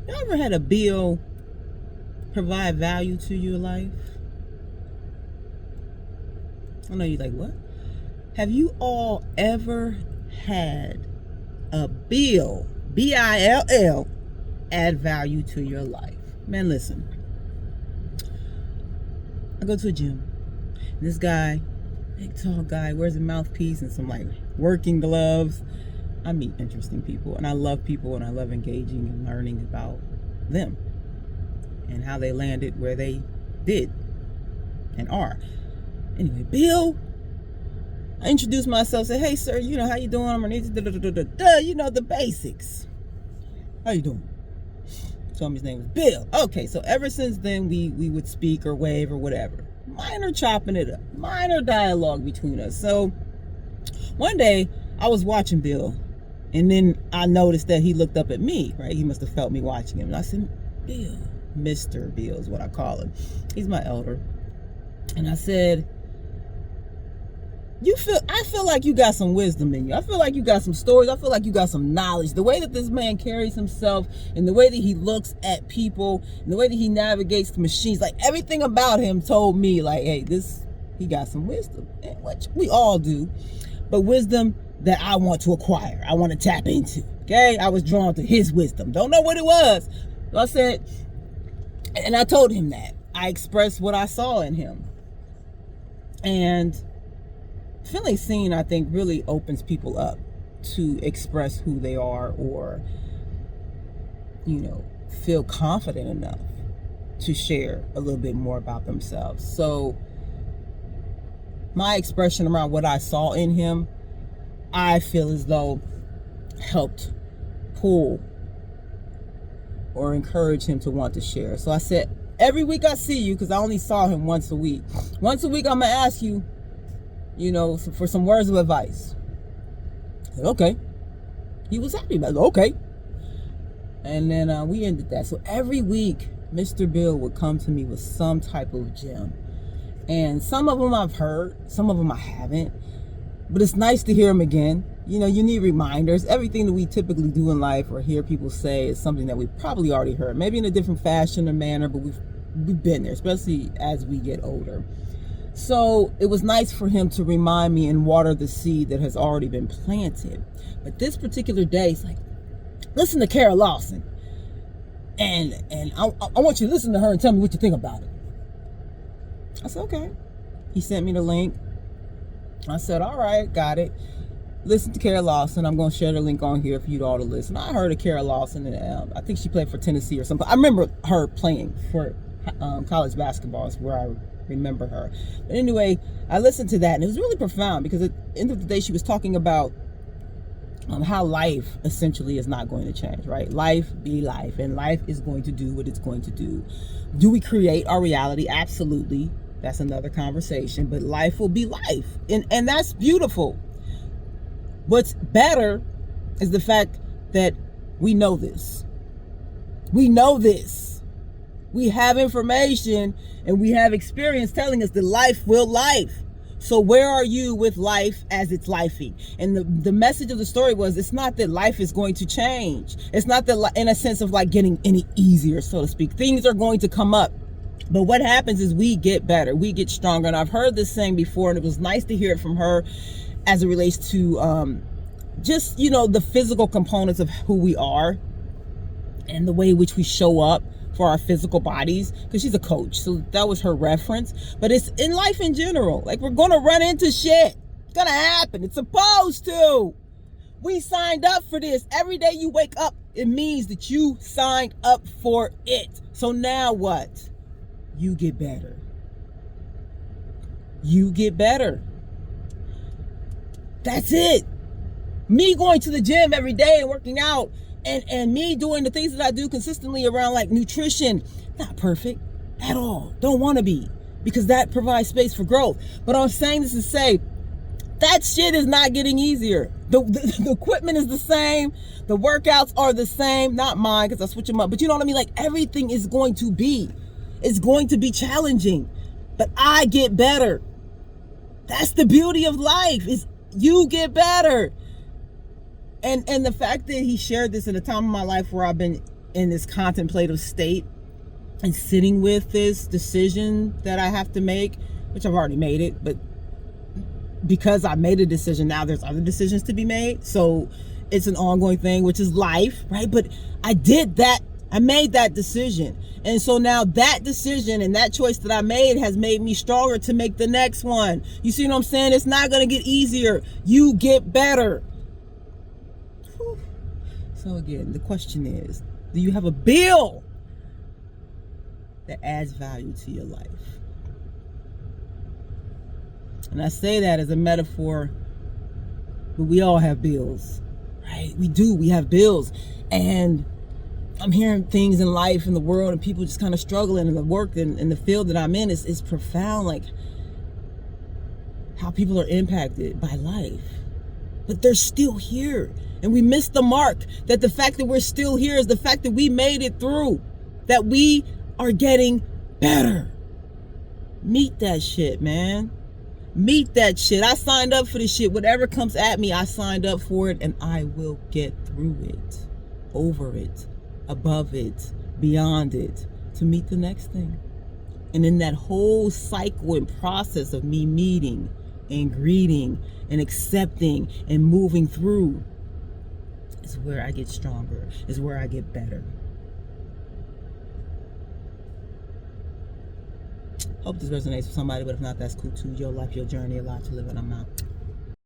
You ever had a bill provide value to your life? I know you're like, what? Have you all ever had a bill, bill, add value to your life? Man, listen. I go to a gym. And this guy, big tall guy, wears a mouthpiece and some like working gloves. I meet interesting people, and I love people, and I love engaging and learning about them and how they landed where they did and are. Anyway, Bill, I introduced myself, said, hey sir, you know, how you doing? I'm gonna need you know, the basics. How you doing? Told me his name was Bill. Okay, so ever since then we would speak or wave or whatever. Minor chopping it up, minor dialogue between us. So one day I was watching Bill, and then I noticed that he looked up at me, right? He must have felt me watching him. And I said, Bill, Mr. Bill is what I call him. He's my elder. And I said, I feel like you got some wisdom in you. I feel like you got some stories. I feel like you got some knowledge. The way that this man carries himself, and the way that he looks at people, and the way that he navigates the machines, like everything about him told me, like, hey, he got some wisdom, which we all do, but wisdom that I want to acquire, I want to tap into. Okay, I was drawn to his wisdom. Don't know what it was. So I said, and I told him that. I expressed what I saw in him. And feeling seen, I think, really opens people up to express who they are, or, you know, feel confident enough to share a little bit more about themselves. So my expression around what I saw in him, I feel as though helped pull or encourage him to want to share. So I said, every week I see you, because I only saw him once a week. Once a week I'm going to ask you, you know, for some words of advice. I said, okay. He was happy about it. Okay. And then we ended that. So every week, Mr. Bill would come to me with some type of gem. And some of them I've heard, some of them I haven't. But it's nice to hear them again. You know, you need reminders. Everything that we typically do in life or hear people say is something that we've probably already heard. Maybe in a different fashion or manner, but we've been there, especially as we get older. So it was nice for him to remind me and water the seed that has already been planted. But this particular day, it's like, listen to Kara Lawson. And I want you to listen to her and tell me what you think about it. I said, okay. He sent me the link. I said, all right, got it. Listen to Kara Lawson. I'm going to share the link on here for you all to listen. I heard of Kara Lawson, and I think she played for Tennessee or something. I remember her playing for college basketball is where I remember her. But anyway, I listened to that, and it was really profound, because at the end of the day, she was talking about how life essentially is not going to change, right? Life be life, and life is going to do what it's going to do. Do we create our reality? Absolutely. That's another conversation, but life will be life. And that's beautiful. What's better is the fact that we know this. We know this. We have information and we have experience telling us that life will life. So where are you with life as it's lifing? And the message of the story was, it's not that life is going to change. It's not that in a sense of like getting any easier, so to speak. Things are going to come up. But what happens is we get better, we get stronger. And I've heard this saying before, and it was nice to hear it from her as it relates to just, you know, the physical components of who we are and the way in which we show up for our physical bodies, because she's a coach. So that was her reference. But it's in life in general. Like, we're going to run into shit. It's going to happen. It's supposed to. We signed up for this. Every day you wake up, it means that you signed up for it. So now what? You get better. You get better. That's it. Me going to the gym every day and working out, and me doing the things that I do consistently around like nutrition, not perfect at all. Don't want to be, because that provides space for growth. But I'm saying this to say, that shit is not getting easier. The equipment is the same. The workouts are the same. Not mine, because I switch them up. But you know what I mean? Like, everything is going to be. It's going to be challenging. But I get better. That's the beauty of life, is you get better. And the fact that he shared this in a time of my life where I've been in this contemplative state and sitting with this decision that I have to make, which I've already made it, but because I made a decision, now there's other decisions to be made. So it's an ongoing thing, which is life, right? But I did that. I made that decision. And so now that decision and that choice that I made has made me stronger to make the next one. You see what I'm saying? It's not going to get easier. You get better. Whew. So again, the question is, do you have a bill that adds value to your life? And I say that as a metaphor, but we all have bills, right? We do. We have bills. And I'm hearing things in life, in the world, and people just kind of struggling in the work and in the field that I'm in. It's profound, like how people are impacted by life. But they're still here. And we miss the mark. That the fact that we're still here is the fact that we made it through. That we are getting better. Meet that shit, man. Meet that shit. I signed up for this shit. Whatever comes at me, I signed up for it, and I will get through it, over it, above it, beyond it, to meet the next thing. And in that whole cycle and process of me meeting and greeting and accepting and moving through is where I get stronger, is where I get better. Hope this resonates with somebody, but if not, that's cool too. Your life, your journey, a lot to live, and I'm out.